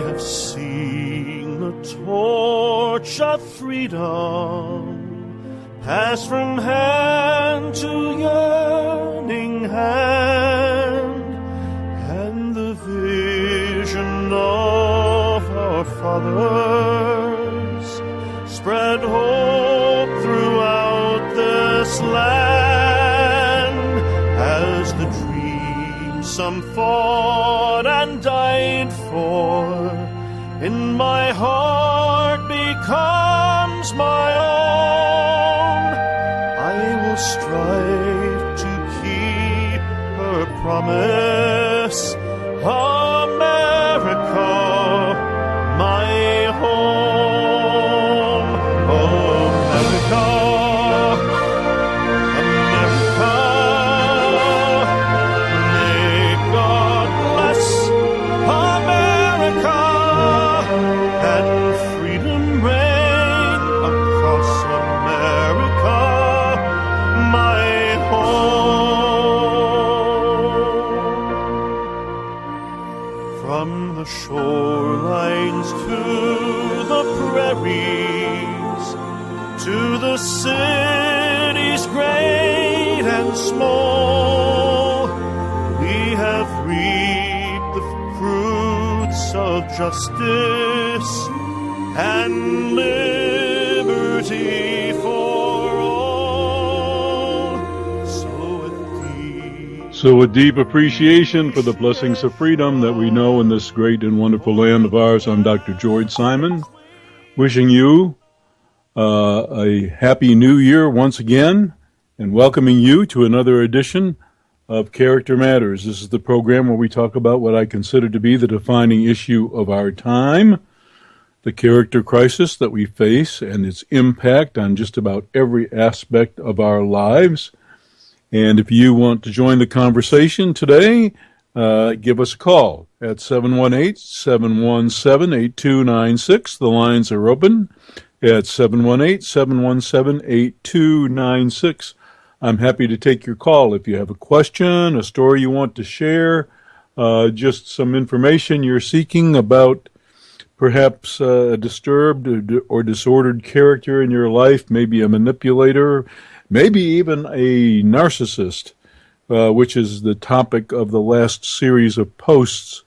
have seen the torch of freedom pass from hand to yearning hand, and the vision of our fathers spread hope throughout this land, as the dream some fought and died for in my heart becomes my own. I will strive to keep her promise, America, my home. America, America, may God bless America, and freedom reign across America, my home. From the shorelines to the prairies, to the cities great and small, we have reaped the fruits of justice and liberty for all. So with deep appreciation for the blessings of freedom that we know in this great and wonderful land of ours, I'm Dr. George Simon, wishing you a happy new year once again, and welcoming you to another edition of Character Matters. This is the program where we talk about what I consider to be the defining issue of our time, the character crisis that we face and its impact on just about every aspect of our lives. And if you want to join the conversation today, give us a call at 718-717-8296. The lines are open at 718-717-8296. I'm happy to take your call if you have a question, a story you want to share, just some information you're seeking about perhaps a disturbed or disordered character in your life, maybe a manipulator, maybe even a narcissist, which is the topic of the last series of posts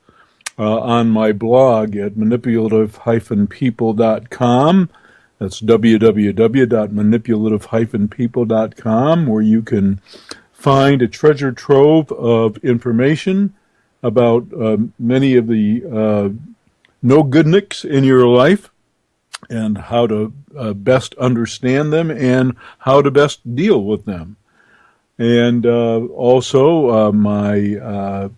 on my blog at manipulative-people.com. That's www.manipulative-people.com, where you can find a treasure trove of information about many of the no-goodniks in your life and how to best understand them and how to best deal with them. And also my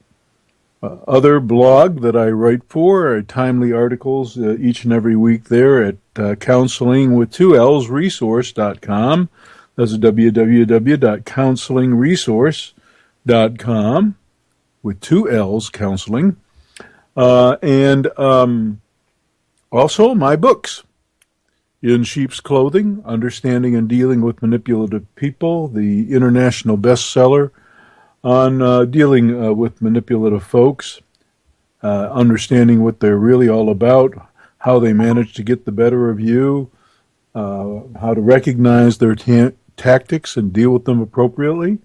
other blog that I write for, timely articles each and every week there at counselingwith2lsresource.com. That's www.counselingresource.com with 2 L's, counseling. And also my books, In Sheep's Clothing, Understanding and Dealing with Manipulative People, the international bestseller on dealing with manipulative folks, understanding what they're really all about, how they manage to get the better of you, how to recognize their tactics and deal with them appropriately.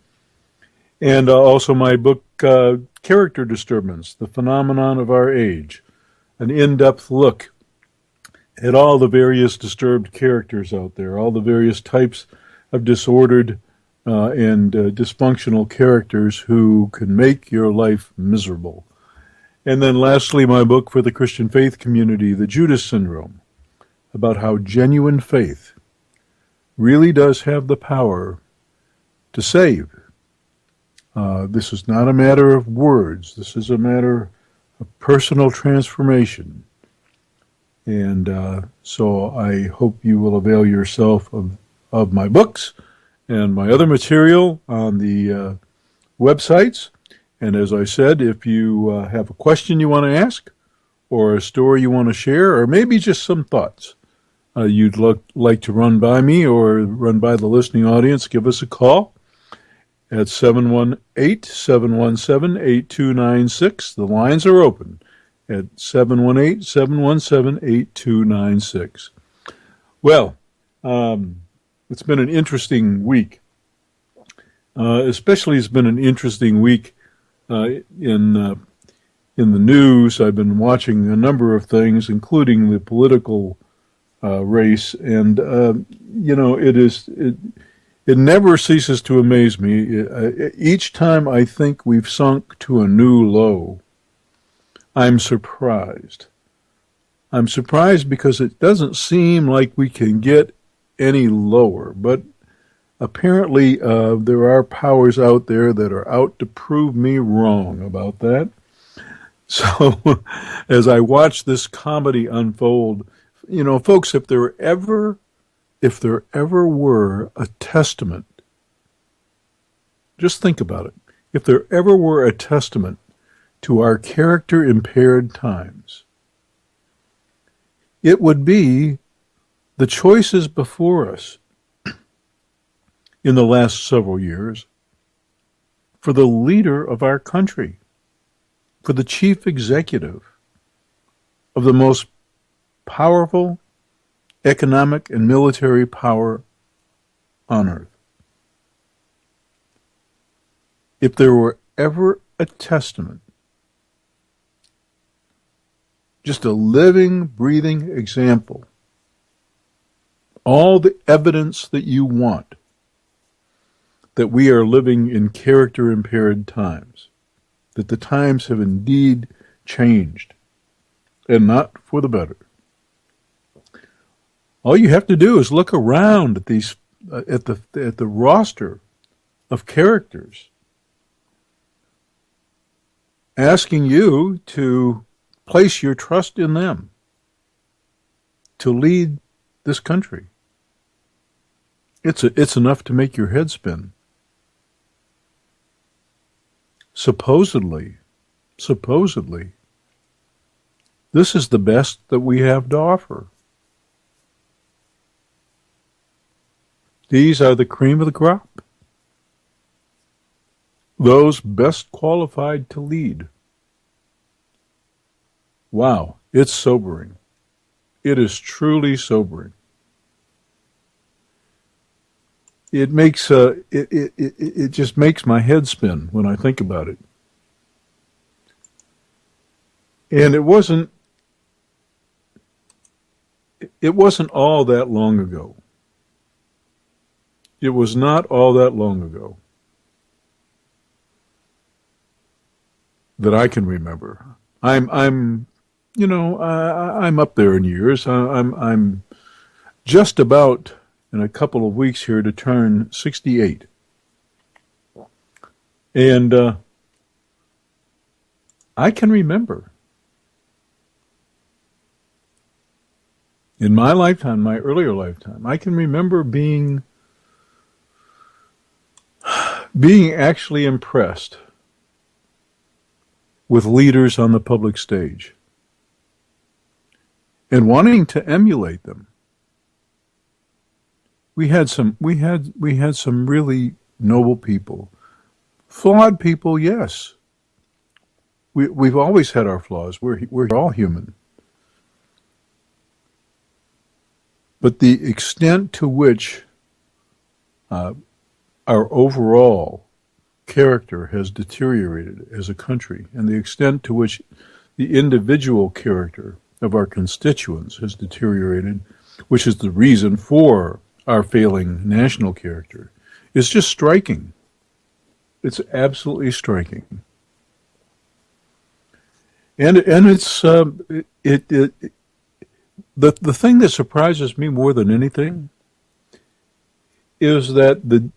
And also my book, Character Disturbance, The Phenomenon of Our Age, an in-depth look at all the various disturbed characters out there, all the various types of disordered and dysfunctional characters who can make your life miserable. And then lastly, my book for the Christian faith community, The Judas Syndrome, about how genuine faith really does have the power to save. This is not a matter of words. This is a matter of personal transformation. And so I hope you will avail yourself of my books and my other material on the websites. And as I said, if you have a question you want to ask or a story you want to share, or maybe just some thoughts you'd like to run by me or run by the listening audience, give us a call at 718-717-8296. The lines are open at 718-717-8296. Well, it's been an interesting week. Especially it's been an interesting week in the news. I've been watching a number of things, including the political race, and it never ceases to amaze me. Each time I think we've sunk to a new low, I'm surprised. I'm surprised because it doesn't seem like we can get any lower, but apparently there are powers out there that are out to prove me wrong about that. So as I watch this comedy unfold, folks, if there ever were a testament, just think about it. If there ever were a testament to our character impaired times, it would be the choices before us in the last several years for the leader of our country, for the chief executive of the most powerful economic and military power on earth. If there were ever a testament, just a living, breathing example, all the evidence that you want that we are living in character-impaired times, that the times have indeed changed, and not for the better. All you have to do is look around at these, at the roster of characters, asking you to place your trust in them to lead this country. It's enough to make your head spin. Supposedly, this is the best that we have to offer. These are the cream of the crop. Those best qualified to lead. Wow, it's sobering. It is truly sobering. It makes it just makes my head spin when I think about it. And it wasn't all that long ago. It was not all that long ago that I can remember. I'm up there in years. I'm just about in a couple of weeks here to turn 68. And I can remember in my lifetime, my earlier lifetime, I can remember being actually impressed with leaders on the public stage and wanting to emulate them. We had some really noble people. Flawed people, yes. We've always had our flaws. We're all human. But the extent to which our overall character has deteriorated as a country, and the extent to which the individual character of our constituents has deteriorated, which is the reason for our failing national character, is just striking. It's absolutely striking. And it's the thing that surprises me more than anything is that the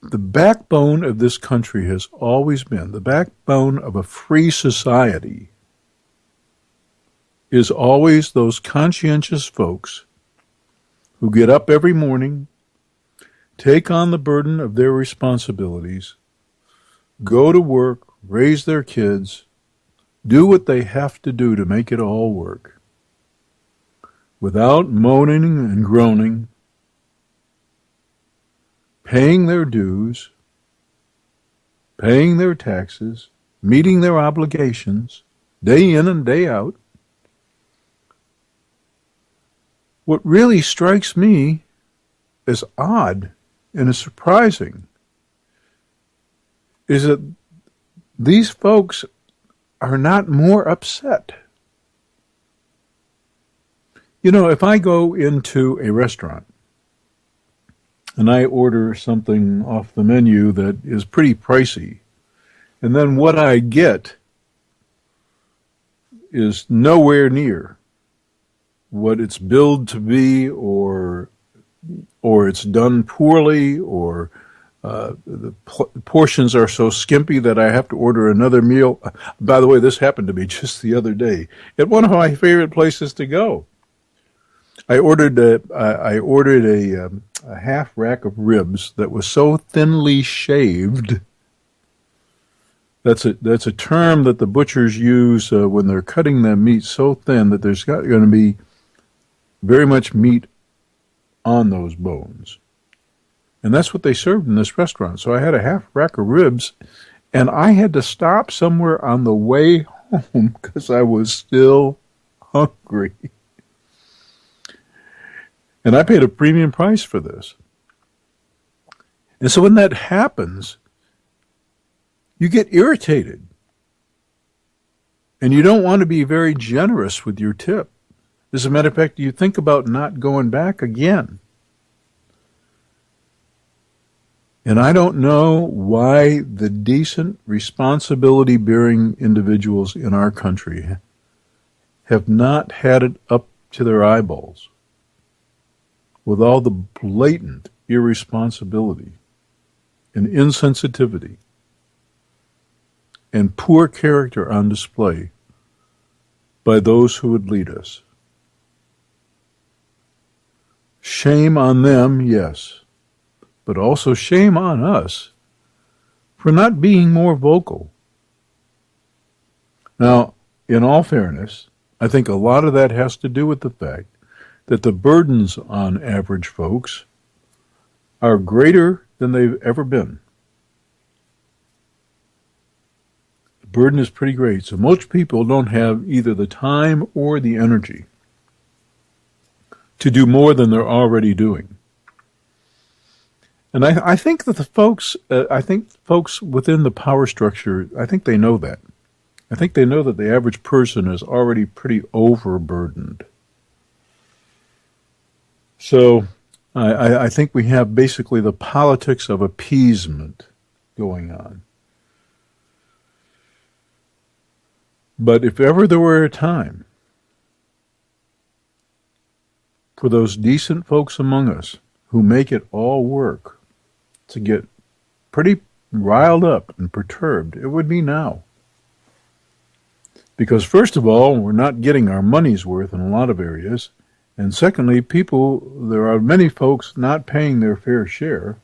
backbone of this country has always been, the backbone of a free society is always those conscientious folks who get up every morning, take on the burden of their responsibilities, go to work, raise their kids, do what they have to do to make it all work, without moaning and groaning, paying their dues, paying their taxes, meeting their obligations, day in and day out. What really strikes me as odd and as surprising is that these folks are not more upset. You know, if I go into a restaurant and I order something off the menu that is pretty pricey, and then what I get is nowhere near what it's billed to be, or it's done poorly, or the portions are so skimpy that I have to order another meal. By the way, this happened to me just the other day at one of my favorite places to go. I ordered a half rack of ribs that was so thinly shaved. That's a term that the butchers use when they're cutting the meat so thin that there's going to be very much meat on those bones. And that's what they served in this restaurant. So I had a half rack of ribs, and I had to stop somewhere on the way home because I was still hungry. And I paid a premium price for this. And so when that happens, you get irritated. And you don't want to be very generous with your tip. As a matter of fact, you think about not going back again. And I don't know why the decent, responsibility-bearing individuals in our country have not had it up to their eyeballs with all the blatant irresponsibility and insensitivity and poor character on display by those who would lead us. Shame on them, yes, but also shame on us for not being more vocal. Now, in all fairness, I think a lot of that has to do with the fact that the burdens on average folks are greater than they've ever been. The burden is pretty great, so most people don't have either the time or the energy to do more than they're already doing. And I think that folks within the power structure, I think they know that. I think they know that the average person is already pretty overburdened. So I think we have basically the politics of appeasement going on. But if ever there were a time for those decent folks among us who make it all work to get pretty riled up and perturbed, it would be now. Because first of all, we're not getting our money's worth in a lot of areas. And secondly, there are many folks not paying their fair share.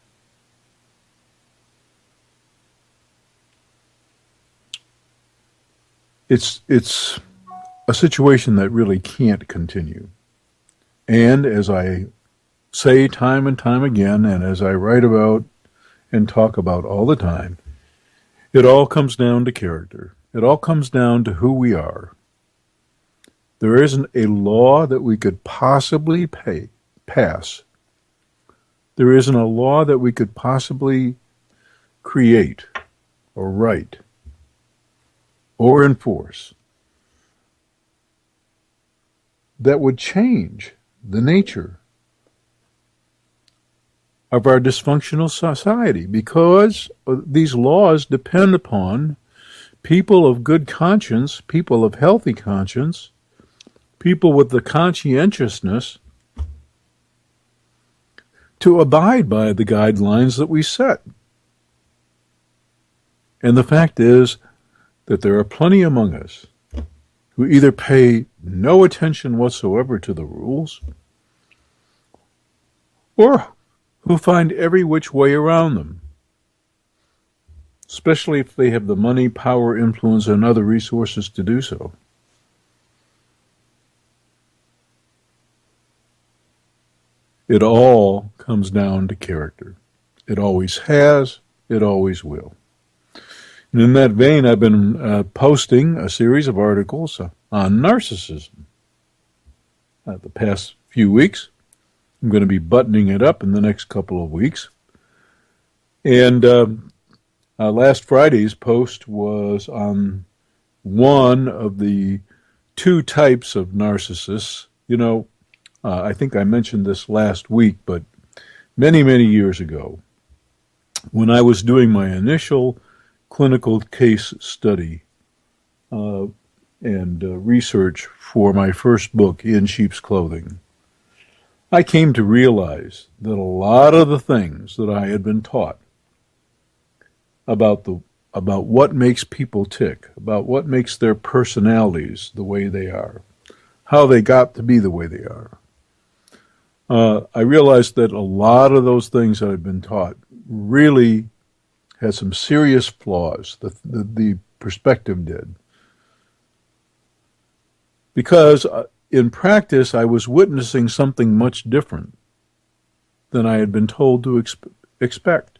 It's a situation that really can't continue. And as I say time and time again, and as I write about and talk about all the time, it all comes down to character. It all comes down to who we are. There isn't a law that we could possibly pass. There isn't a law that we could possibly create or write or enforce that would change the nature of our dysfunctional society, because these laws depend upon people of good conscience, people of healthy conscience, people with the conscientiousness to abide by the guidelines that we set. And the fact is that there are plenty among us who either pay no attention whatsoever to the rules or who find every which way around them, especially if they have the money, power, influence, and other resources to do so. It all comes down to character. It always has, it always will. And in that vein, I've been posting a series of articles on narcissism. The past few weeks, I'm going to be buttoning it up in the next couple of weeks. And last Friday's post was on one of the two types of narcissists. You know, I think I mentioned this last week, but many, many years ago, when I was doing my initial clinical case study and research for my first book, In Sheep's Clothing, I came to realize that a lot of the things that I had been taught about what makes people tick, about what makes their personalities the way they are, how they got to be the way they are, I realized that a lot of those things that I've been taught really had some serious flaws. The perspective did. Because in practice, I was witnessing something much different than I had been told to expect.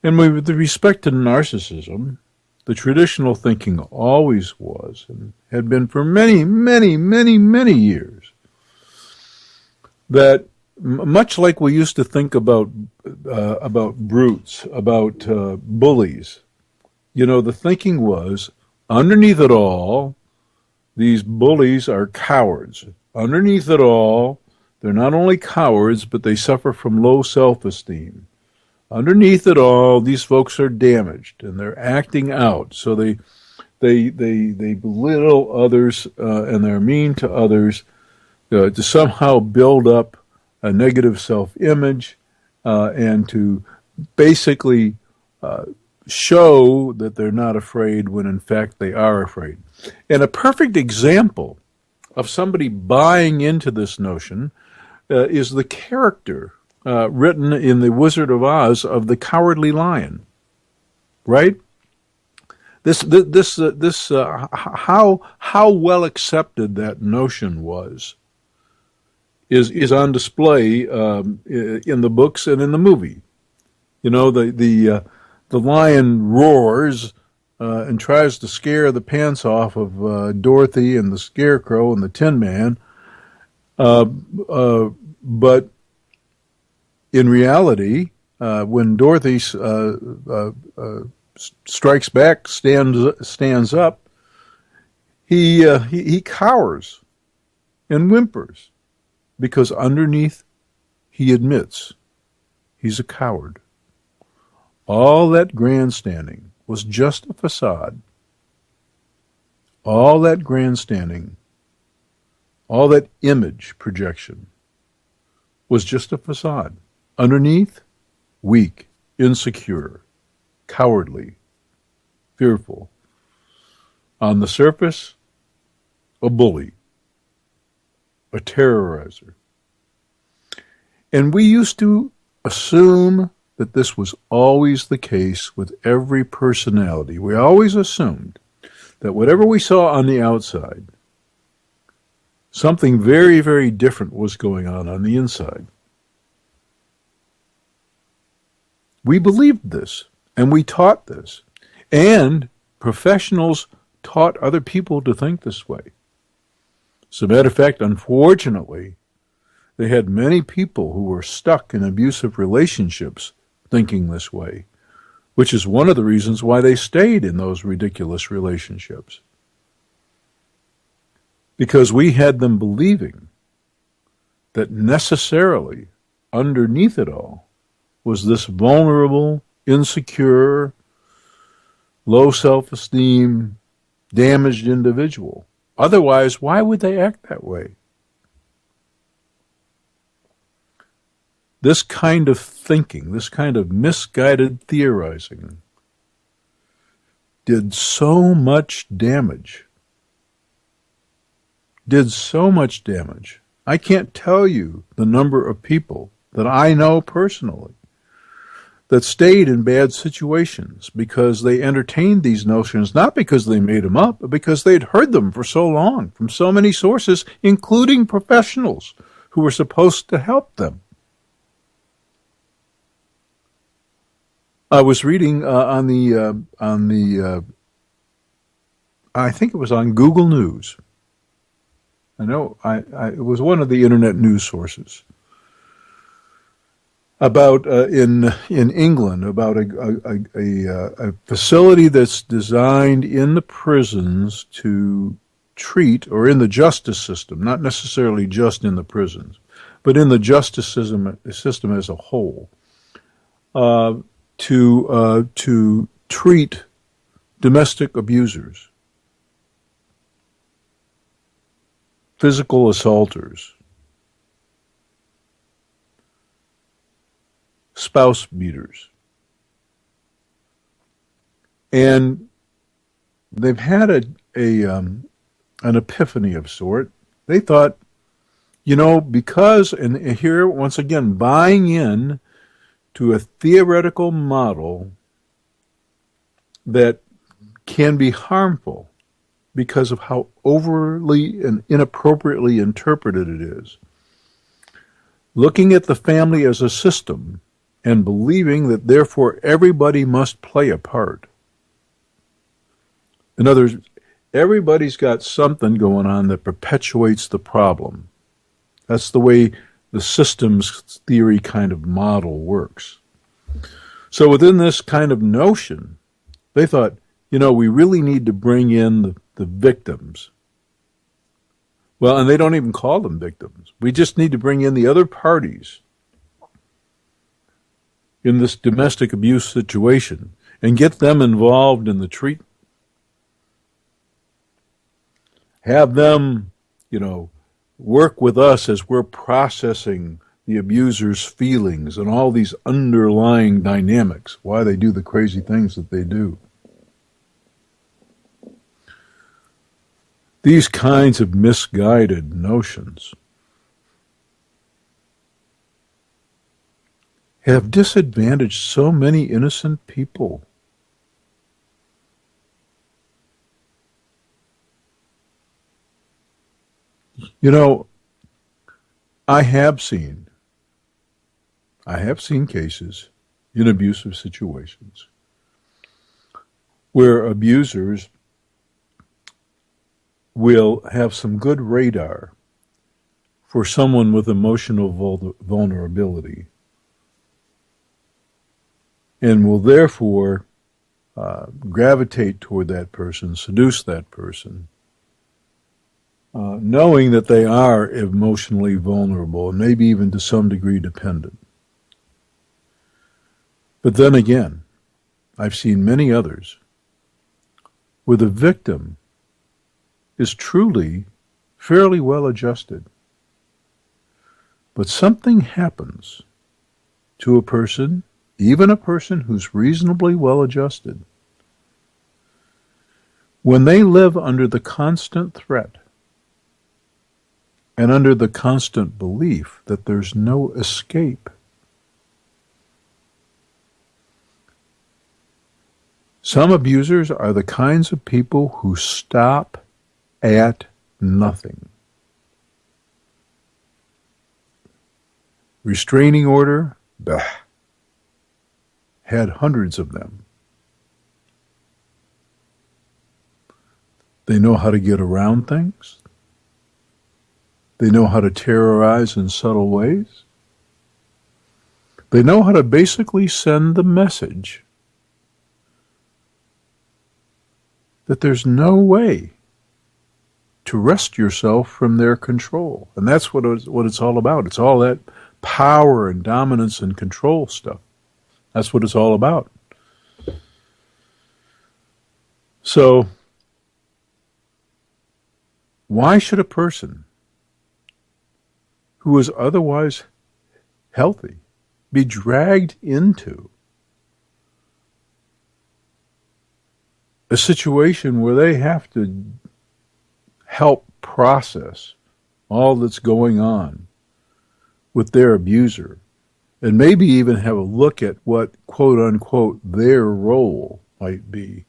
And with respect to narcissism, the traditional thinking always was, and had been for many, many, many, many years, that much like we used to think about brutes, about bullies, you know, the thinking was, underneath it all, these bullies are cowards. Underneath it all, they're not only cowards, but they suffer from low self-esteem. Underneath it all, these folks are damaged and they're acting out. So they belittle others and they're mean to others to somehow build up a negative self-image and to basically show that they're not afraid when in fact they are afraid. And a perfect example of somebody buying into this notion is the character written in The Wizard of Oz of the Cowardly Lion, right? How well accepted that notion was is on display in the books and in the movie. You know, the lion roars and tries to scare the pants off of Dorothy and the Scarecrow and the Tin Man, but in reality, when Dorothy strikes back, stands up, he cowers and whimpers because underneath he admits he's a coward. All that grandstanding was just a facade. All that grandstanding, all that image projection was just a facade. Underneath, weak, insecure, cowardly, fearful. On the surface, a bully, a terrorizer. And we used to assume that this was always the case with every personality. We always assumed that whatever we saw on the outside, something very, very different was going on the inside. We believed this, and we taught this, and professionals taught other people to think this way. As a matter of fact, unfortunately, they had many people who were stuck in abusive relationships thinking this way, which is one of the reasons why they stayed in those ridiculous relationships. Because we had them believing that necessarily underneath it all was this vulnerable, insecure, low self-esteem, damaged individual. Otherwise, why would they act that way? This kind of thinking, this kind of misguided theorizing did so much damage. I can't tell you the number of people that I know personally that stayed in bad situations because they entertained these notions, not because they made them up, but because they'd heard them for so long from so many sources, including professionals who were supposed to help them. I was reading I think it was on Google News. I know it was one of the internet news sources about in England about a facility that's designed in the prisons to treat, or in the justice system, not necessarily just in the prisons, but in the justice system as a whole, to treat domestic abusers, physical assaulters, spouse beaters. And they've had an epiphany of sort. They thought, because, and here once again, buying in to a theoretical model that can be harmful because of how overly and inappropriately interpreted it is. Looking at the family as a system and believing that therefore everybody must play a part. In other words, everybody's got something going on that perpetuates the problem. That's the way the systems theory kind of model works. So within this kind of notion, they thought, we really need to bring in the victims. Well, and they don't even call them victims. We just need to bring in the other parties in this domestic abuse situation and get them involved in the treatment. Have them, work with us as we're processing the abuser's feelings and all these underlying dynamics, why they do the crazy things that they do. These kinds of misguided notions have disadvantaged so many innocent people. I have seen cases in abusive situations where abusers will have some good radar for someone with emotional vulnerability and will therefore gravitate toward that person, seduce that person, knowing that they are emotionally vulnerable and maybe even to some degree dependent. But then again, I've seen many others where the victim is truly fairly well adjusted. But something happens to a person, even a person who's reasonably well adjusted, when they live under the constant threat and under the constant belief that there's no escape. Some abusers are the kinds of people who stop at nothing. Restraining order, bah. Had hundreds of them. They know how to get around things. They know how to terrorize in subtle ways. They know how to basically send the message that there's no way to wrest yourself from their control. And that's what it's all about. It's all that power and dominance and control stuff. That's what it's all about. So, why should a person who is otherwise healthy be dragged into a situation where they have to help process all that's going on with their abuser and maybe even have a look at what, quote unquote, their role might be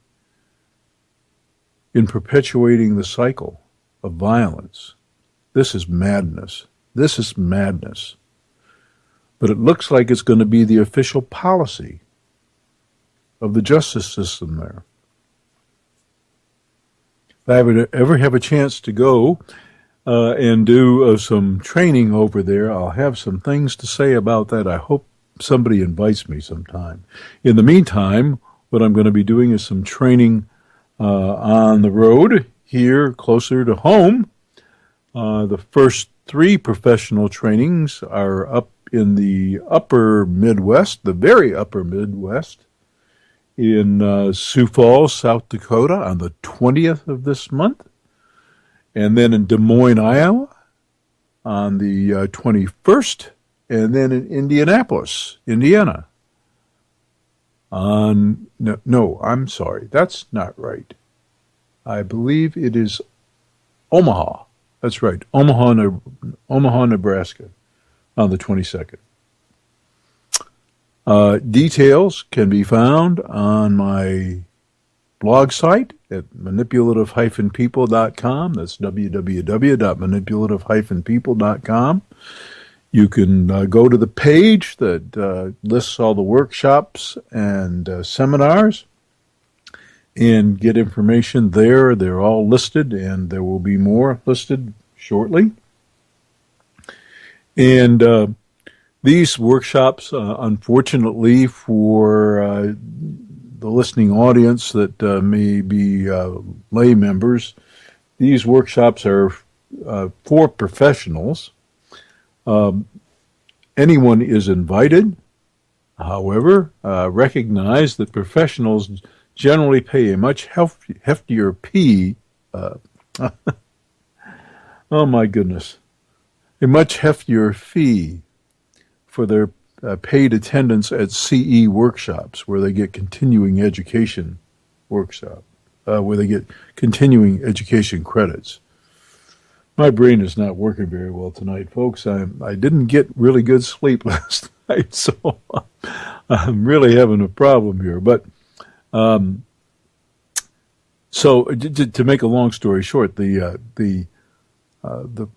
in perpetuating the cycle of violence? This is madness. This is madness. But it looks like it's going to be the official policy of the justice system there. If I would ever have a chance to go and do some training over there, I'll have some things to say about that. I hope somebody invites me sometime. In the meantime, what I'm going to be doing is some training on the road here closer to home. The first 3 professional trainings are up in the upper Midwest, the very upper Midwest, in Sioux Falls, South Dakota on the 20th of this month, and then in Des Moines, Iowa on the 21st, and then in Indianapolis, Indiana on, no, I'm sorry, that's not right. I believe it is Omaha. That's right, Omaha, Nebraska on the 22nd. Details can be found on my blog site at manipulative-people.com. That's www.manipulative-people.com. You can go to the page that lists all the workshops and seminars and get information there. They're all listed, and there will be more listed shortly. And these workshops, unfortunately for the listening audience that may be lay members, these workshops are for professionals. Anyone is invited. However, recognize that professionals generally pay a much heftier fee. Oh my goodness. A much heftier fee for their paid attendance at CE workshops, where they get continuing education workshop, where they get continuing education credits. My brain is not working very well tonight, folks. I didn't get really good sleep last night, so I'm really having a problem here. But so to make a long story short, the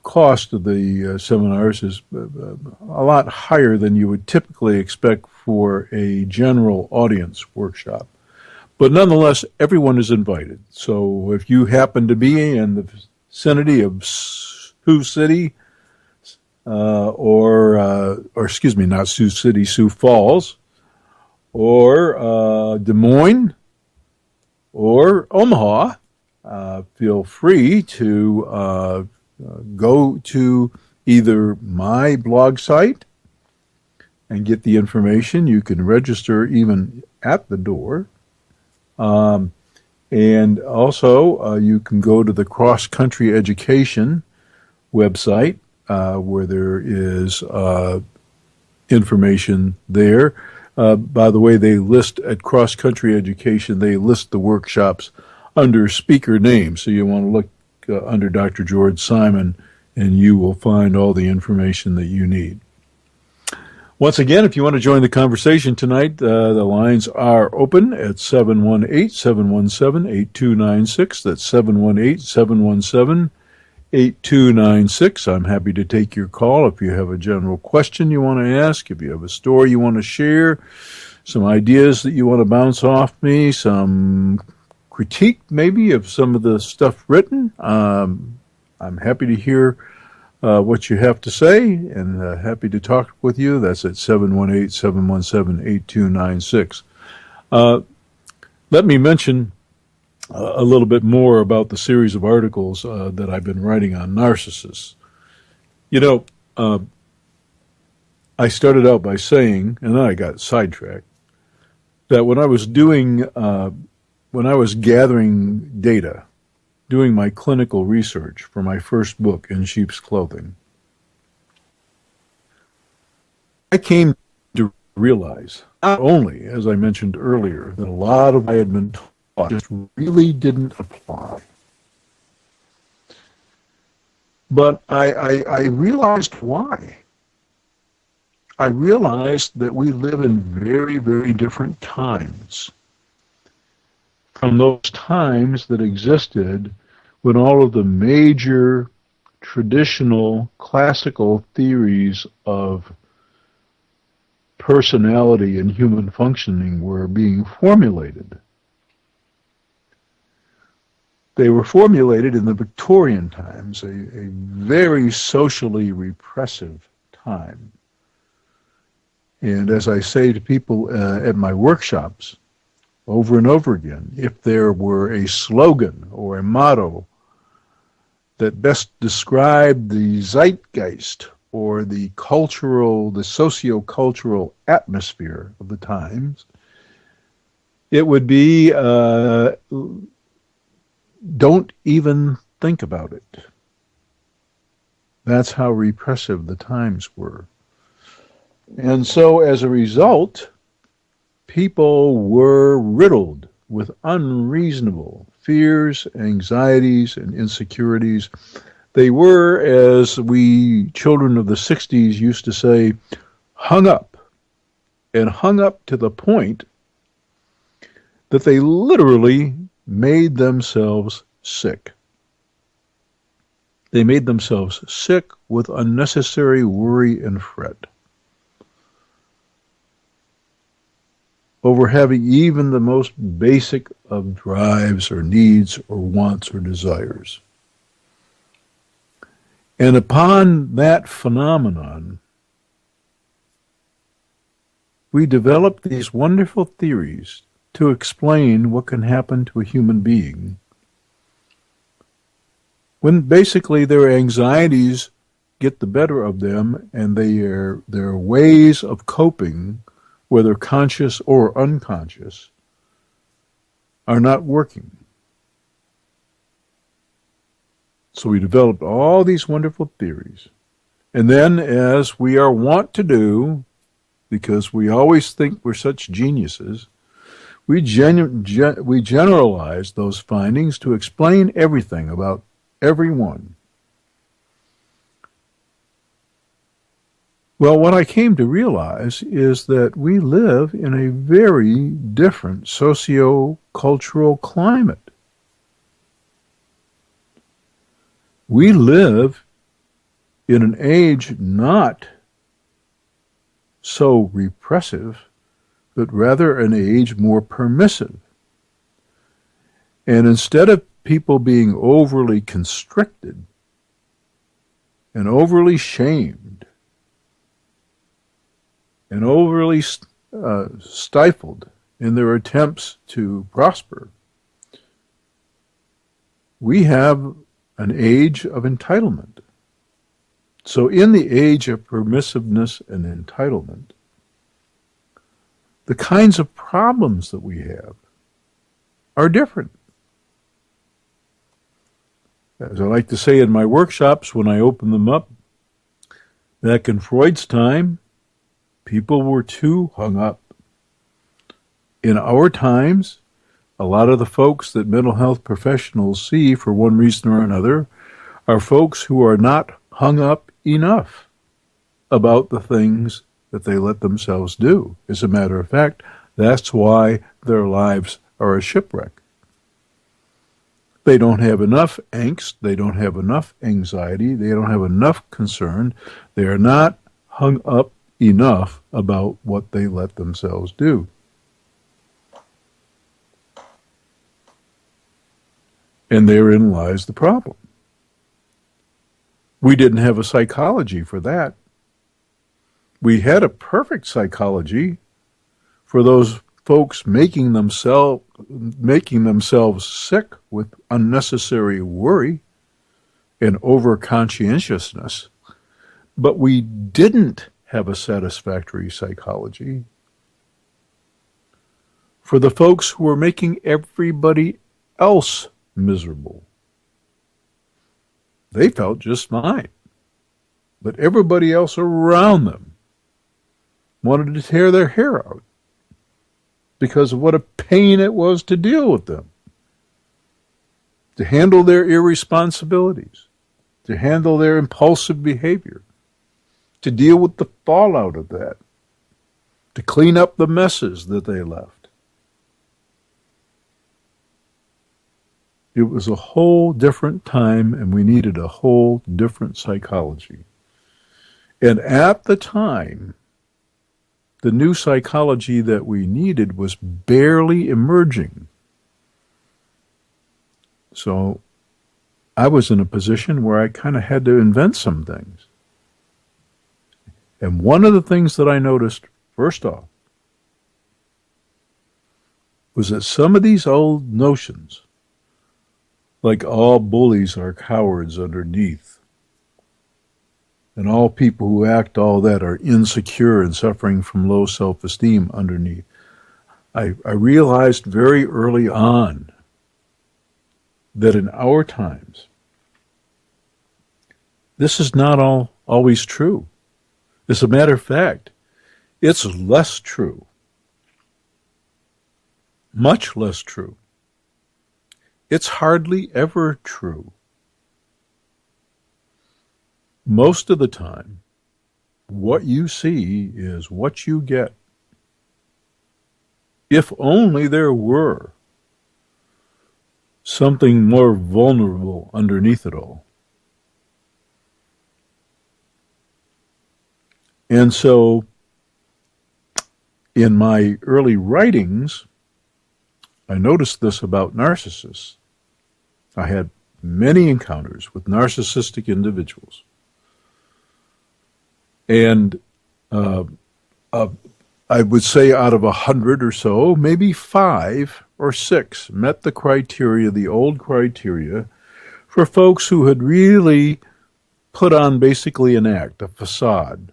cost of the seminars is a lot higher than you would typically expect for a general audience workshop. But nonetheless, everyone is invited. So if you happen to be in the vicinity of Sioux City, or excuse me, not Sioux City, Sioux Falls, or Des Moines, or Omaha, feel free to go to either my blog site and get the information. You can register even at the door. And also, you can go to the Cross Country Education website, where there is information there. By the way, they list at Cross Country Education, they list the workshops under speaker names. So you want to look under Dr. George Simon, and you will find all the information that you need. Once again, if you want to join the conversation tonight, the lines are open at 718-717-8296. That's 718-717-8296. I'm happy to take your call if you have a general question you want to ask, if you have a story you want to share, some ideas that you want to bounce off me, some critique maybe of some of the stuff written. I'm happy to hear what you have to say, and happy to talk with you. That's at 718-717-8296. Let me mention a little bit more about the series of articles that I've been writing on narcissists. You know, I started out by saying, and then I got sidetracked, that when I was gathering data, doing my clinical research for my first book, In Sheep's Clothing, I came to realize, not only, as I mentioned earlier, that a lot of what I had been taught just really didn't apply, but I realized why. I realized that we live in very, very different times from those times that existed when all of the major traditional classical theories of personality and human functioning were being formulated. They were formulated in the Victorian times, a very socially repressive time. And as I say to people at my workshops over and over again, if there were a slogan or a motto that best described the zeitgeist or the socio-cultural atmosphere of the times, it would be don't even think about it. That's how repressive the times were. And so as a result, people were riddled with unreasonable fears, anxieties, and insecurities. They were, as we children of the 60s used to say, hung up, and hung up to the point that they literally made themselves sick. They made themselves sick with unnecessary worry and fret over having even the most basic of drives or needs or wants or desires. And upon that phenomenon, we developed these wonderful theories to explain what can happen to a human being when basically their anxieties get the better of them and their ways of coping, whether conscious or unconscious, are not working. So we developed all these wonderful theories. And then, as we are wont to do, because we always think we're such geniuses, we generalize those findings to explain everything about everyone. Well, what I came to realize is that we live in a very different socio-cultural climate. We live in an age not so repressive, but rather an age more permissive. And instead of people being overly constricted and overly shamed and overly stifled in their attempts to prosper, we have an age of entitlement. So in the age of permissiveness and entitlement, the kinds of problems that we have are different. As I like to say in my workshops when I open them up, back in Freud's time, people were too hung up. In our times, a lot of the folks that mental health professionals see for one reason or another are folks who are not hung up enough about the things that they let themselves do. As a matter of fact, that's why their lives are a shipwreck. They don't have enough angst, they don't have enough anxiety, they don't have enough concern, they are not hung up enough about what they let themselves do. And therein lies the problem. We didn't have a psychology for that. We had a perfect psychology for those folks making themselves sick with unnecessary worry and over-conscientiousness, but we didn't have a satisfactory psychology for the folks who were making everybody else miserable. They felt just fine, but everybody else around them wanted to tear their hair out because of what a pain it was to deal with them, to handle their irresponsibilities, to handle their impulsive behavior, to deal with the fallout of that, to clean up the messes that they left. It was a whole different time, and we needed a whole different psychology. And at the time the new psychology that we needed was barely emerging. So I was in a position where I kind of had to invent some things. And one of the things that I noticed, first off, was that some of these old notions, like all bullies are cowards underneath, and all people who act all that are insecure and suffering from low self-esteem underneath, I realized very early on that in our times, this is not always true. As a matter of fact, it's less true. Much less true. It's hardly ever true. Most of the time, what you see is what you get. If only there were something more vulnerable underneath it all. And so, in my early writings, I noticed this about narcissists. I had many encounters with narcissistic individuals. And I would say out of 100 or so, maybe 5 or 6 met the criteria, the old criteria, for folks who had really put on basically an act, a facade.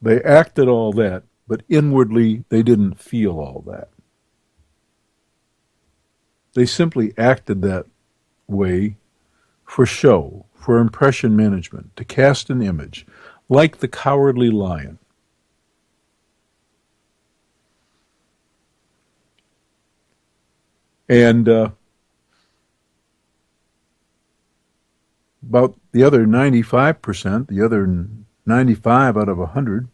They acted all that, but inwardly they didn't feel all that. They simply acted that way for show, for impression management, to cast an image, like the cowardly lion. And about the other 95%, the other 95 out of 100,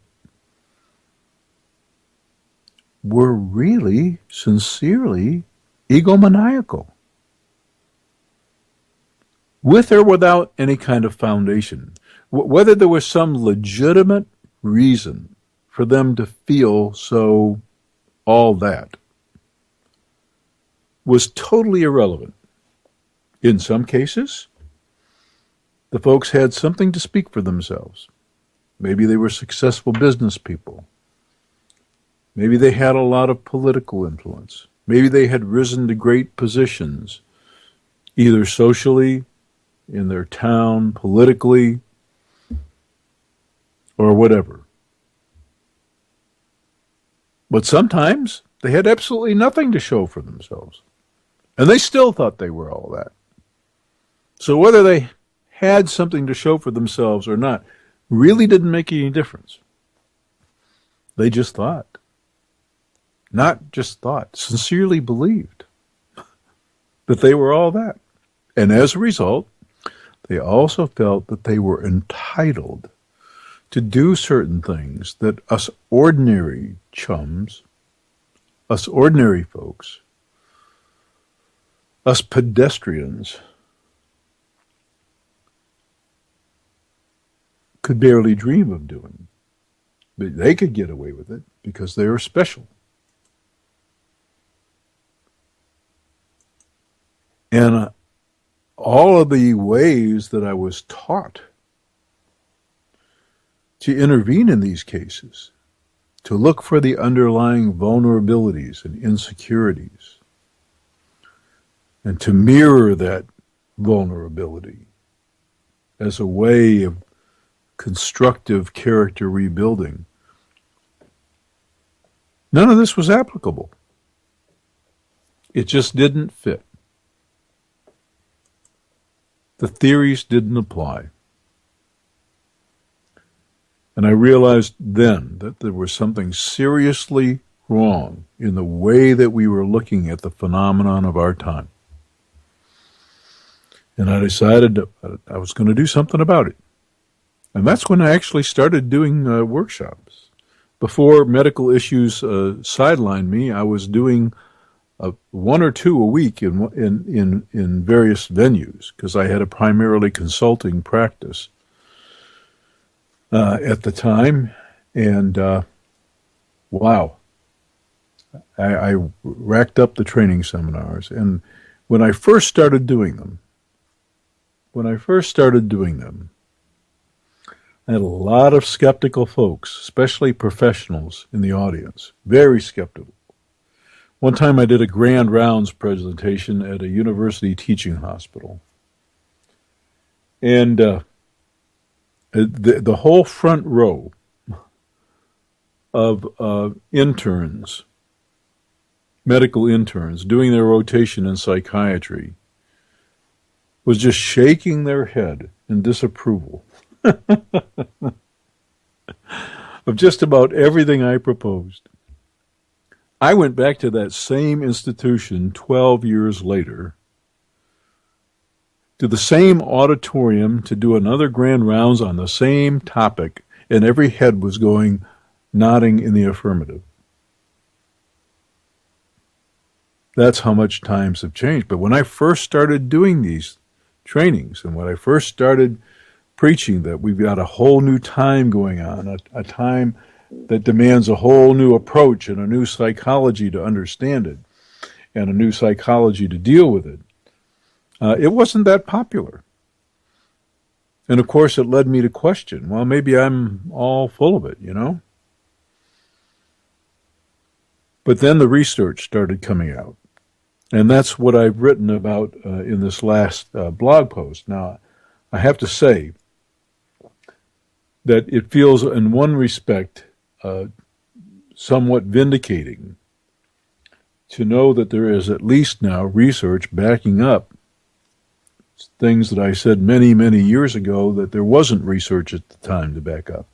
were really, sincerely egomaniacal, with or without any kind of foundation. Whether there was some legitimate reason for them to feel so all that was totally irrelevant. In some cases, the folks had something to speak for themselves. Maybe they were successful business people. Maybe they had a lot of political influence. Maybe they had risen to great positions, either socially, in their town, politically, or whatever. But sometimes they had absolutely nothing to show for themselves. And they still thought they were all that. So whether they had something to show for themselves or not really didn't make any difference. They just thought. Not just thought, sincerely believed that they were all that. And as a result, they also felt that they were entitled to do certain things that us ordinary chums, us ordinary folks, us pedestrians could barely dream of doing. But they could get away with it because they were special. And all of the ways that I was taught to intervene in these cases, to look for the underlying vulnerabilities and insecurities, and to mirror that vulnerability as a way of constructive character rebuilding, none of this was applicable. It just didn't fit. The theories didn't apply. And I realized then that there was something seriously wrong in the way that we were looking at the phenomenon of our time. And I decided that I was going to do something about it. And that's when I actually started doing workshops. Before medical issues sidelined me, I was doing 1 or 2 a week in various venues, because I had a primarily consulting practice at the time, And wow, I racked up the training seminars. And when I first started doing them, I had a lot of skeptical folks, especially professionals in the audience, very skeptical. One time I did a grand rounds presentation at a university teaching hospital. And the whole front row of interns, medical interns, doing their rotation in psychiatry, was just shaking their head in disapproval of just about everything I proposed. I went back to that same institution 12 years later, to the same auditorium to do another grand rounds on the same topic, and every head was nodding in the affirmative. That's how much times have changed. But when I first started doing these trainings, and when I first started preaching that we've got a whole new time going on, a time that demands a whole new approach and a new psychology to understand it, and a new psychology to deal with it, it wasn't that popular. And of course, it led me to question, well, maybe I'm all full of it, you know? But then the research started coming out. And that's what I've written about in this last blog post. Now, I have to say that it feels, in one respect, somewhat vindicating to know that there is at least now research backing up things that I said many, many years ago that there wasn't research at the time to back up.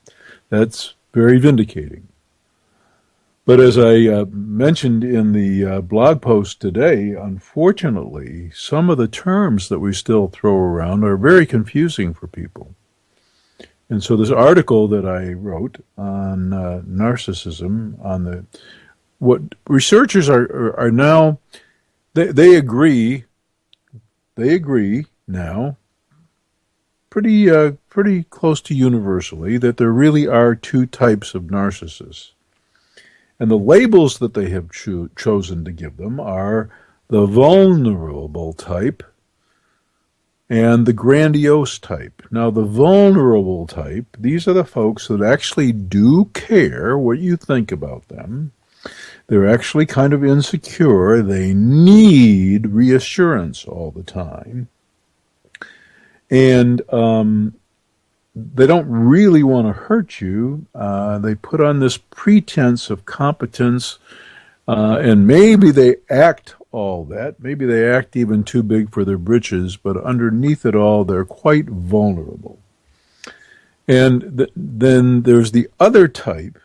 That's very vindicating. But as I mentioned in the blog post today, unfortunately, some of the terms that we still throw around are very confusing for people. And so this article that I wrote on narcissism, on what researchers are now, they agree now, pretty close to universally, that there really are two types of narcissists. And the labels that they have chosen to give them are the vulnerable type and the grandiose type. Now, the vulnerable type, these are the folks that actually do care what you think about them. They're actually kind of insecure. They need reassurance all the time. And they don't really want to hurt you. They put on this pretense of competence, and maybe they act all that. Maybe they act even too big for their britches, but underneath it all, they're quite vulnerable. And then there's the other type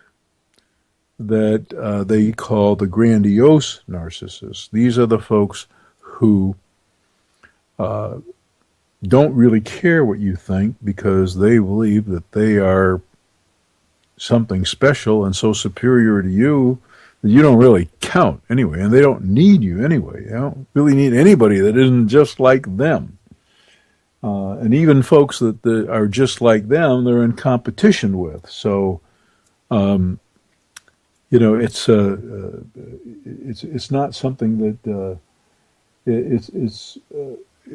that they call the grandiose narcissists. These are the folks who don't really care what you think because they believe that they are something special and so superior to you that you don't really count anyway, and they don't need you anyway. They don't really need anybody that isn't just like them. And even folks that are just like them, they're in competition with. So, it's not something that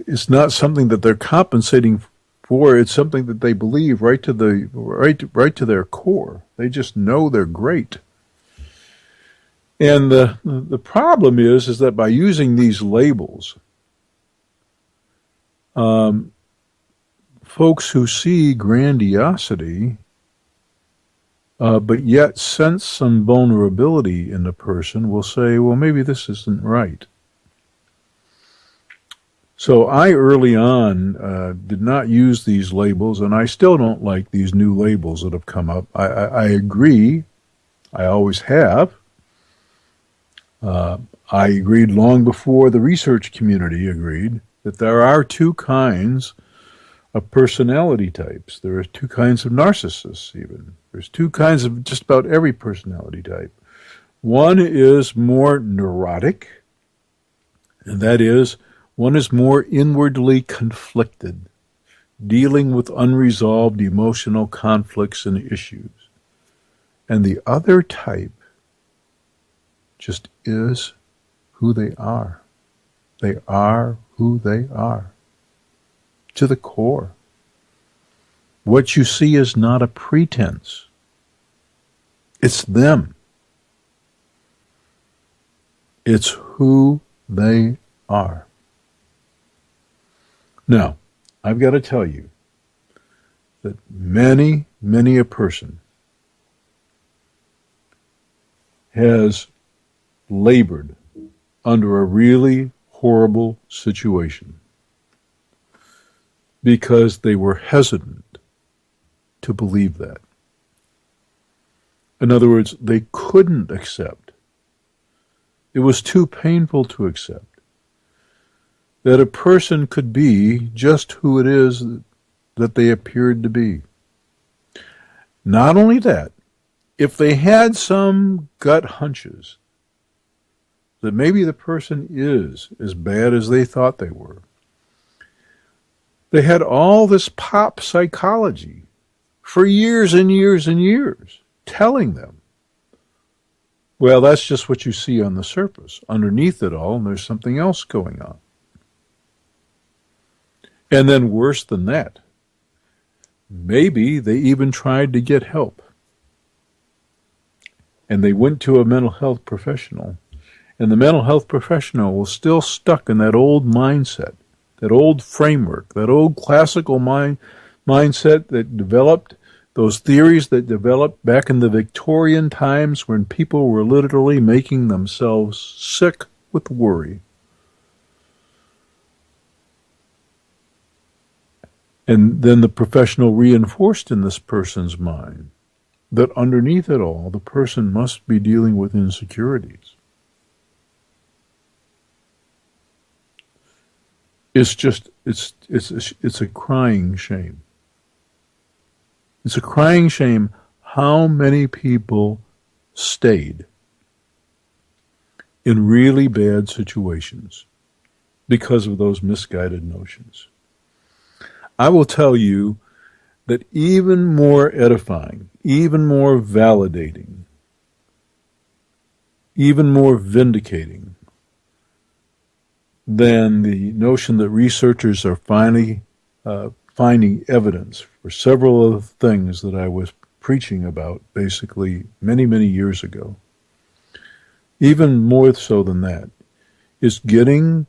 it's not something that they're compensating for. It's something that they believe right to their core. They just know they're great. And the problem is that by using these labels, folks who see grandiosity, but yet sense some vulnerability in the person will say, well, maybe this isn't right. So I early on did not use these labels, and I still don't like these new labels that have come up. I agree. I always have. I agreed long before the research community agreed that there are two kinds of personality types. There are two kinds of narcissists even. There's two kinds of just about every personality type. One is more neurotic, and that is, one is more inwardly conflicted, dealing with unresolved emotional conflicts and issues. And the other type just is who they are. They are who they are, to the core. What you see is not a pretense. It's them. It's who they are. Now, I've got to tell you that many a person has labored under a really horrible situation because they were hesitant to believe that. In other words, they couldn't accept. It was too painful to accept that a person could be just who it is that they appeared to be. Not only that, if they had some gut hunches that maybe the person is as bad as they thought they were, they had all this pop psychology for years and years and years telling them, well, that's just what you see on the surface. Underneath it all, and there's something else going on. And then worse than that, maybe they even tried to get help. And they went to a mental health professional. And the mental health professional was still stuck in that old mindset, that old framework, that old classical mindset that developed, those theories that developed back in the Victorian times when people were literally making themselves sick with worry. And then the professional reinforced in this person's mind that underneath it all, the person must be dealing with insecurities. It's just, it's a crying shame. It's a crying shame how many people stayed in really bad situations because of those misguided notions. I will tell you that even more edifying, even more validating, even more vindicating than the notion that researchers are finally finding evidence for several of the things that I was preaching about basically many years ago. Even more so than that is getting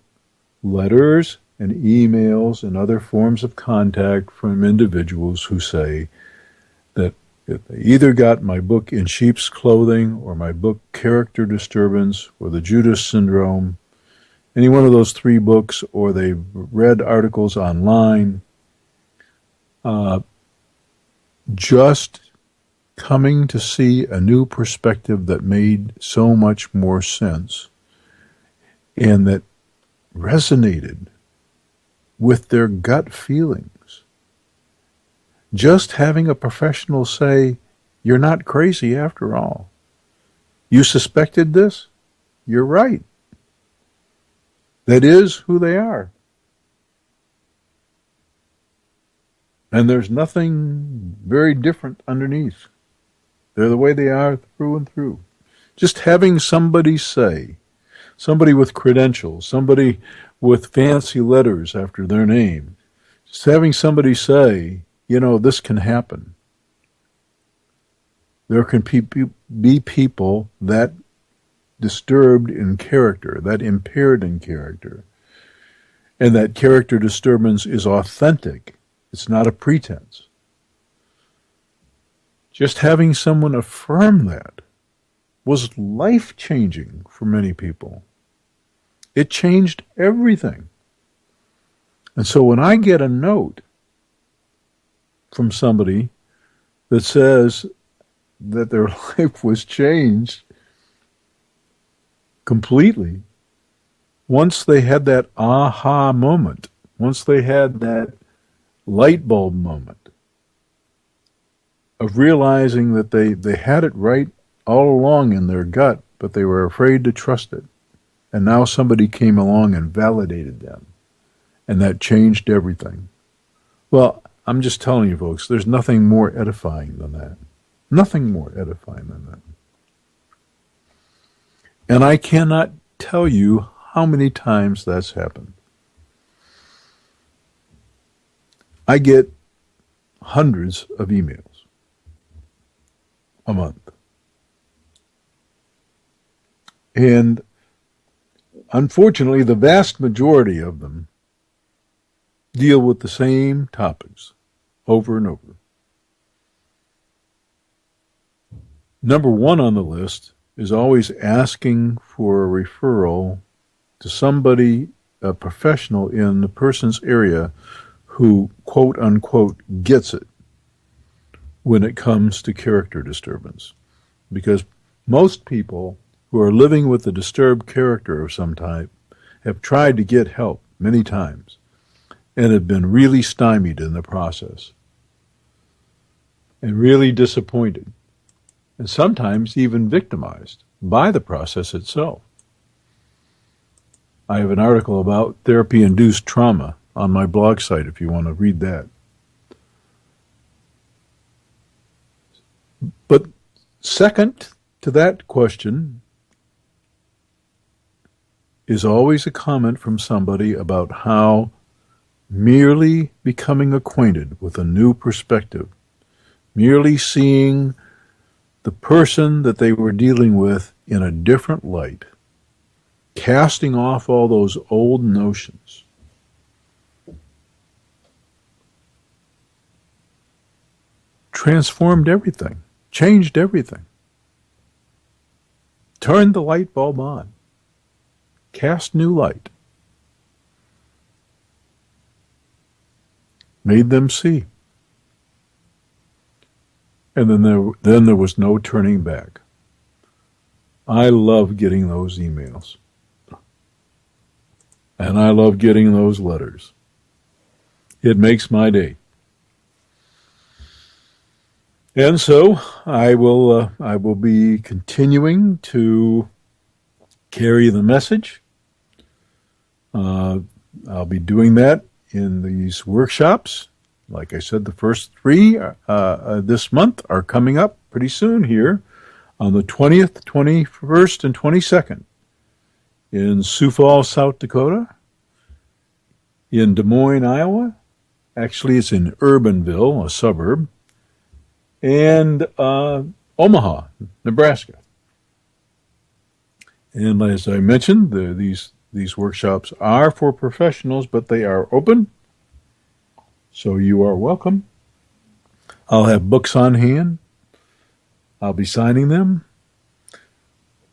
letters and emails and other forms of contact from individuals who say that if they either got my book In Sheep's Clothing or my book Character Disturbance or the Judas Syndrome, any one of those three books, or they've read articles online, just coming to see a new perspective that made so much more sense and that resonated with their gut feelings. Just having a professional say, you're not crazy after all. You suspected this? You're right. That is who they are. And there's nothing very different underneath. They're the way they are through and through. Just having somebody say, somebody with credentials, somebody with fancy letters after their name, just having somebody say, you know, this can happen. There can be people that disturbed in character, that impaired in character, and that character disturbance is authentic. It's not a pretense. Just having someone affirm that was life-changing for many people. It changed everything. And so when I get a note from somebody that says that their life was changed completely, once they had that aha moment, once they had that light bulb moment of realizing that they had it right all along in their gut, but they were afraid to trust it. And now somebody came along and validated them. And that changed everything. Well, I'm just telling you folks, there's nothing more edifying than that. Nothing more edifying than that. And I cannot tell you how many times that's happened. I get hundreds of emails a month. And unfortunately, the vast majority of them deal with the same topics over and over. Number one on the list is always asking for a referral to somebody, a professional in the person's area who, quote unquote, gets it when it comes to character disturbance. Because most people who are living with a disturbed character of some type have tried to get help many times and have been really stymied in the process and really disappointed and sometimes even victimized by the process itself. I have an article about therapy-induced trauma on my blog site if you want to read that. But second to that question is always a comment from somebody about how merely becoming acquainted with a new perspective, merely seeing the person that they were dealing with in a different light, casting off all those old notions, transformed everything, changed everything, turned the light bulb on, cast new light, made them see. And then there was no turning back. I love getting those emails. And I love getting those letters. It makes my day. And so I will be continuing to carry the message. I'll be doing that in these workshops. Like I said, the first three this month are coming up pretty soon here on the 20th, 21st, and 22nd in Sioux Falls, South Dakota, in Des Moines, Iowa. Actually, it's in Urbanville, a suburb, and Omaha, Nebraska. And as I mentioned, these workshops are for professionals, but they are open. So you are welcome. I'll have books on hand. I'll be signing them.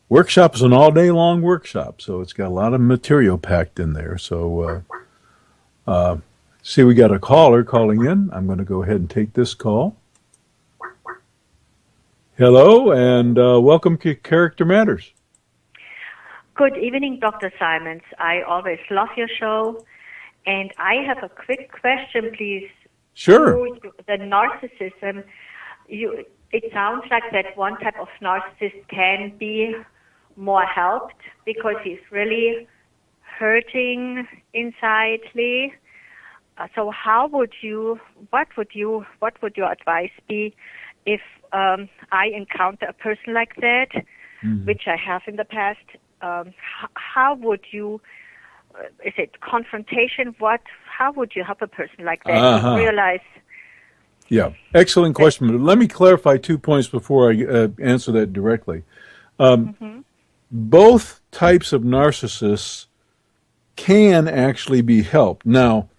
Workshop is an all-day long workshop, so it's got a lot of material packed in there. So see, we got a caller calling in. I'm going to go ahead and take this call. Hello, and welcome to Character Matters. Good evening, Dr. Simons. I always love your show. And I have a quick question, please. Sure. The narcissism, it sounds like that one type of narcissist can be more helped because he's really hurting insidely. So what would your advice be if I encounter a person like that, which I have in the past? How would you? Is it confrontation? How would you help a person like that to realize? Yeah, excellent question. But let me clarify 2 points before I answer that directly. Both types of narcissists can actually be helped. Now,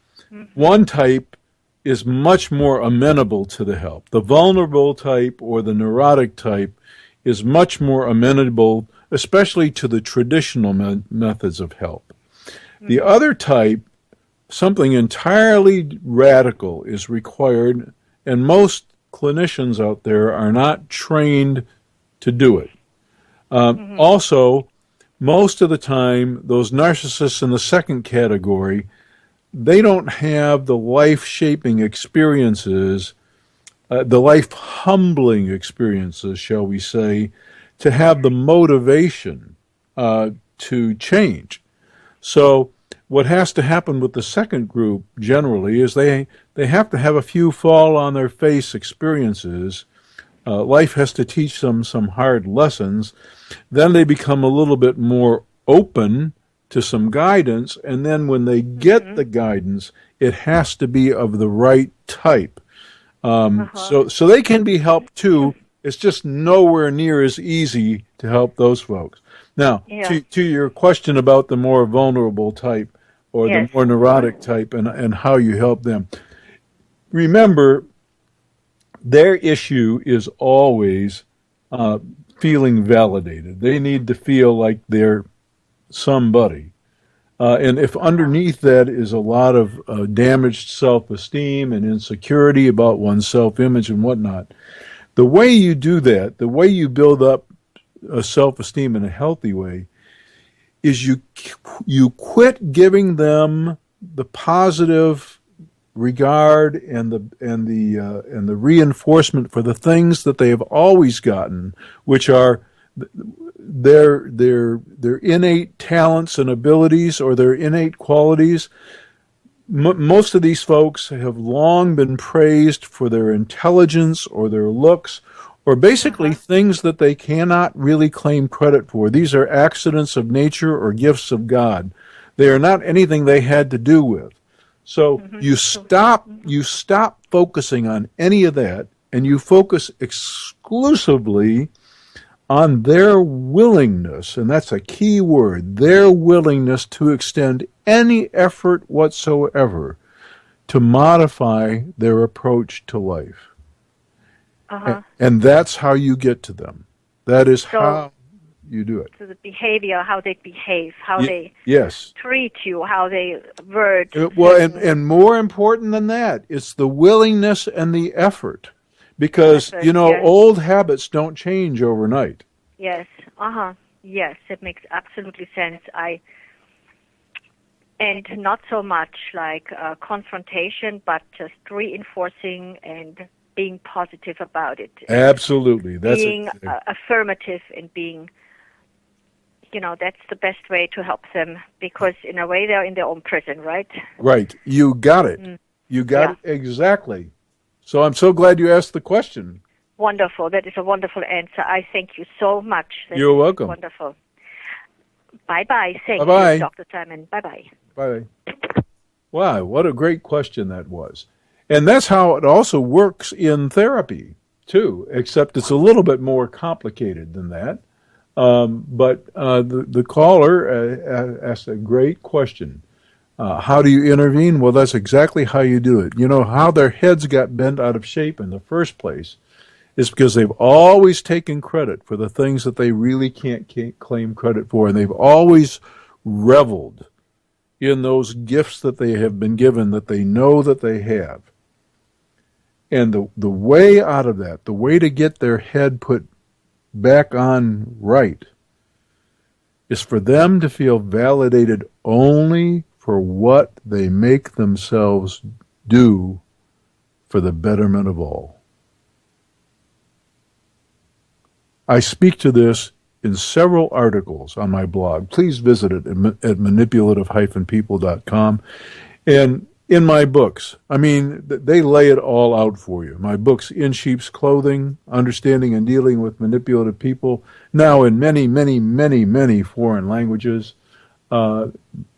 one type is much more amenable to the help. The vulnerable type or the neurotic type is much more amenable, especially to the traditional methods of help. The other type, something entirely radical is required, and most clinicians out there are not trained to do it. Also, most of the time, those narcissists in the second category, they don't have the life-shaping experiences, the life-humbling experiences, shall we say, to have the motivation to change. So what has to happen with the second group generally is they have to have a few fall-on-their-face experiences Life has to teach them some hard lessons. Then they become a little bit more open to some guidance, and then when they get the guidance, it has to be of the right type. So they can be helped too. It's just nowhere near as easy to help those folks. Now, to your question about the more vulnerable type or the more neurotic type and how you help them, remember, their issue is always feeling validated. They need to feel like they're somebody. And if underneath that is a lot of damaged self-esteem and insecurity about one's self-image and whatnot, the way you do that, the way you build up a self-esteem in a healthy way, is you quit giving them the positive regard and the reinforcement for the things that they have always gotten, which are their innate talents and abilities or their innate qualities. Most of these folks have long been praised for their intelligence or their looks, or basically things that they cannot really claim credit for. These are accidents of nature or gifts of God. They are not anything they had to do with. So you stop focusing on any of that, and you focus exclusively on their willingness, and that's a key word, their willingness to extend any effort whatsoever to modify their approach to life. And that's how you get to them. That is how you do it. So the behavior, how they behave, how they treat you, how they word. Well, and more important than that, it's the willingness and the effort. Because, old habits don't change overnight. Yes. Yes, it makes absolutely sense. And not so much like confrontation, but just reinforcing and being positive about it. Absolutely. That's being affirmative and being, that's the best way to help them, because in a way they're in their own prison, right? Right. You got it. You got it exactly. So I'm so glad you asked the question. Wonderful. That is a wonderful answer. I thank you so much. You're welcome. Wonderful. Bye-bye. Thank Bye-bye. you, Dr. Simon. Bye-bye. Bye. Wow, what a great question that was. And that's how it also works in therapy, too, except it's a little bit more complicated than that. But the caller asked a great question. How do you intervene? Well, that's exactly how you do it. How their heads got bent out of shape in the first place is because they've always taken credit for the things that they really can't claim credit for, and they've always reveled in those gifts that they have been given that they know that they have. And the way out of that, the way to get their head put back on right, is for them to feel validated only for what they make themselves do for the betterment of all. I speak to this in several articles on my blog. Please visit it at manipulative-people.com. And in my books, they lay it all out for you. My books, In Sheep's Clothing, Understanding and Dealing with Manipulative People, now in many, many, many, many foreign languages.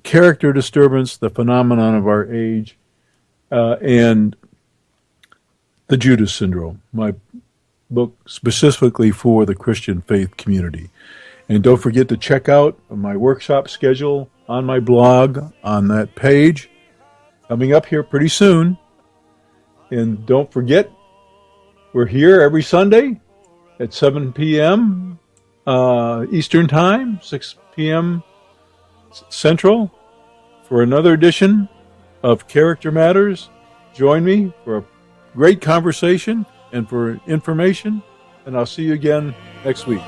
Character Disturbance, The Phenomenon of Our Age, and The Judas Syndrome, my book specifically for the Christian faith community. And don't forget to check out my workshop schedule on my blog on that page, coming up here pretty soon. And don't forget, we're here every Sunday at 7 p.m. Eastern Time, 6 p.m. Central, for another edition of Character Matters. Join me for a great conversation and for information, and I'll see you again next week.